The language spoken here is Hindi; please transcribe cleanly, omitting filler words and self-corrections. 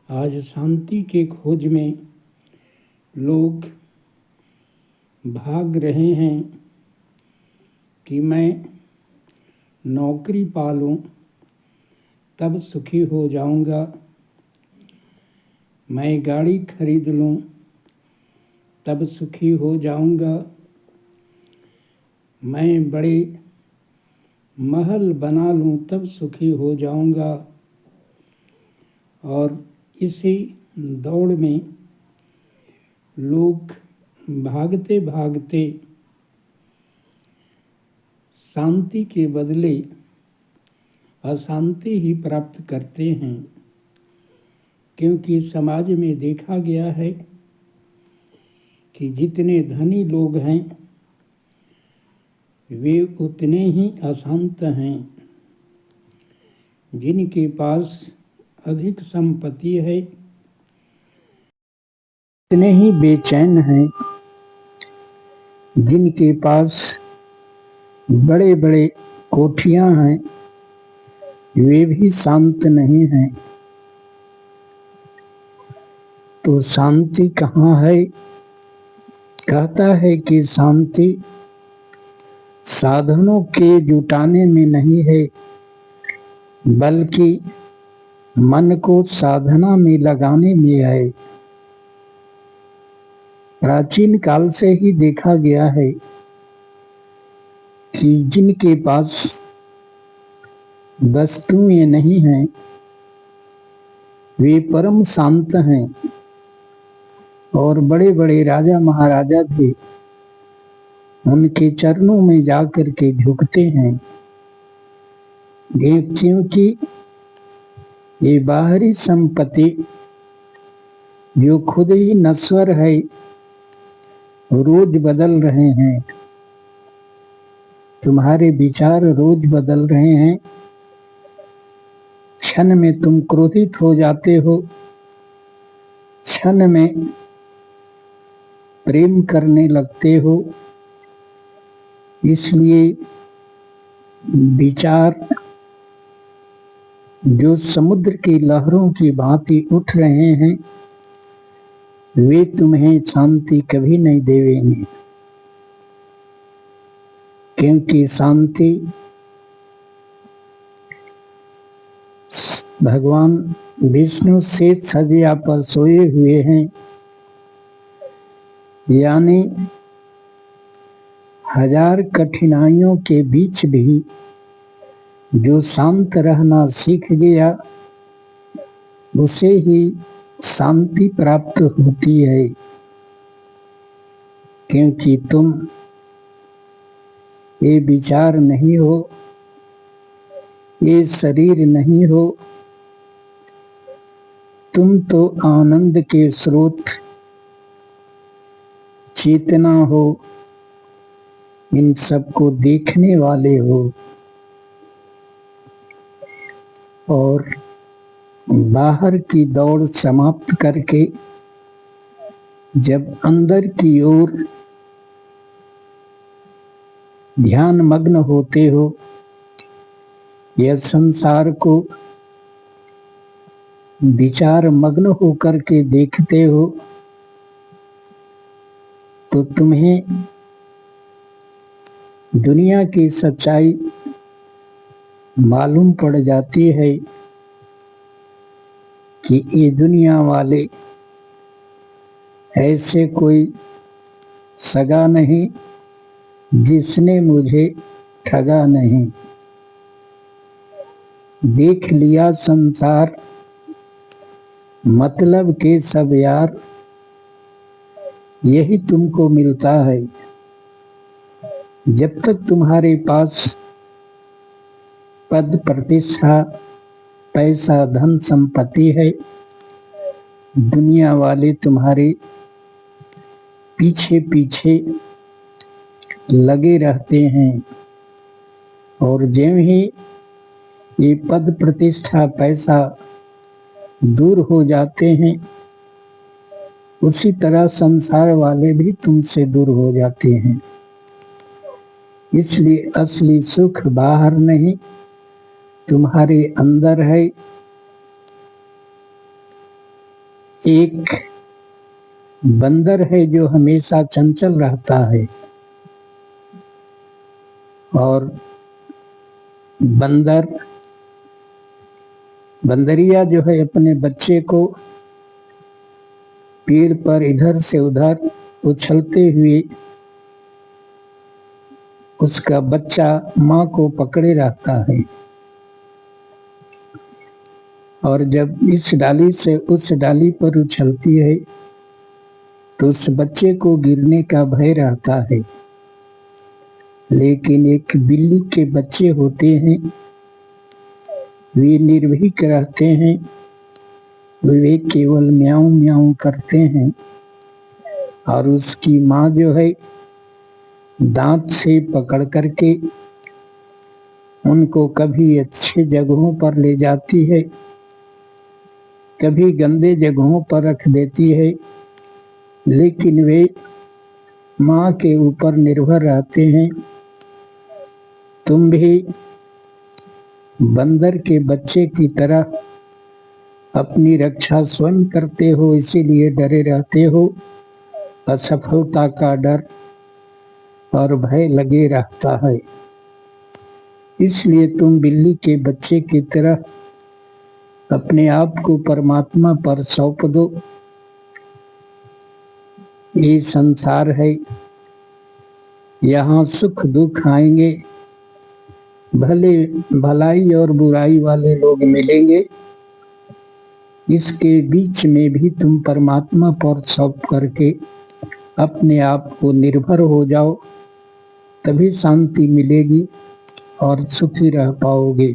आज शांति के खोज में लोग भाग रहे हैं कि मैं नौकरी पा लूं तब सुखी हो जाऊंगा, मैं गाड़ी खरीद लूं तब सुखी हो जाऊंगा, मैं बड़े महल बना लूं तब सुखी हो जाऊंगा। और इसी दौड़ में लोग भागते भागते शांति के बदले अशांति ही प्राप्त करते हैं, क्योंकि समाज में देखा गया है कि जितने धनी लोग हैं वे उतने ही अशांत हैं। जिनके पास अधिक संपत्ति है उतने ही बेचैन हैं। जिनके पास बड़े बड़े कोठियां हैं वे भी शांत नहीं हैं। तो शांति कहाँ है? कहता है कि शांति साधनों के जुटाने में नहीं है, बल्कि मन को साधना में लगाने में है। प्राचीन काल से ही देखा गया है कि जिनके पास वस्तुएं नहीं हैं वे परम शांत हैं। और बड़े बड़े राजा महाराजा भी उनके चरणों में जाकर के झुकते हैं, क्योंकि ये बाहरी संपत्ति जो खुद ही नश्वर है रोज बदल रहे हैं। तुम्हारे विचार रोज बदल रहे हैं। क्षण में तुम क्रोधित हो जाते हो, क्षण में प्रेम करने लगते हो। इसलिए विचार जो समुद्र की लहरों की भांति उठ रहे हैं वे तुम्हें शांति कभी नहीं देंगे, क्योंकि शांति भगवान विष्णु से सजिया पर सोए हुए हैं। यानी हजार कठिनाइयों के बीच भी जो शांत रहना सीख गया उसे ही शांति प्राप्त होती है। क्योंकि तुम ये विचार नहीं हो, ये शरीर नहीं हो, तुम तो आनंद के स्रोत चेतना हो, इन सबको देखने वाले हो। और बाहर की दौड़ समाप्त करके जब अंदर की ओर ध्यान मग्न होते हो, यह संसार को विचार मग्न होकर के देखते हो, तो तुम्हें दुनिया की सच्चाई मालूम पड़ जाती है कि ये दुनिया वाले ऐसे कोई सगा नहीं जिसने मुझे ठगा नहीं। देख लिया संसार मतलब के सब यार, यही तुमको मिलता है। जब तक तुम्हारे पास पद प्रतिष्ठा पैसा धन संपत्ति है, दुनिया वाले तुम्हारे पीछे पीछे लगे रहते हैं। और ज्यों ही ये पद प्रतिष्ठा पैसा दूर हो जाते हैं उसी तरह संसार वाले भी तुमसे दूर हो जाते हैं। इसलिए असली सुख बाहर नहीं तुम्हारे अंदर है। एक बंदर है जो हमेशा चंचल रहता है और बंदरिया जो है अपने बच्चे को पेड़ पर इधर से उधर उछलते हुए उसका बच्चा माँ को पकड़े रहता है और जब इस डाली से उस डाली पर उछलती है तो उस बच्चे को गिरने का भय रहता है। लेकिन एक बिल्ली के बच्चे होते हैं, वे निर्भीक रहते हैं, वे केवल म्याऊं म्याऊं करते हैं और उसकी माँ जो है दांत से पकड़ करके उनको कभी अच्छे जगहों पर ले जाती है, कभी गंदे जगहों पर रख देती है, लेकिन वे माँ के ऊपर निर्भर रहते हैं। तुम भी बंदर के बच्चे की तरह अपनी रक्षा स्वयं करते हो, इसीलिए डरे रहते हो। असफलता का डर और भय लगे रहता है, इसलिए तुम बिल्ली के बच्चे की तरह अपने आप को परमात्मा पर सौंप दो। ये संसार है, यहाँ सुख दुख आएंगे, भले भलाई और बुराई वाले लोग मिलेंगे, इसके बीच में भी तुम परमात्मा पर सौंप करके अपने आप को निर्भर हो जाओ, तभी शांति मिलेगी और सुखी रह पाओगे।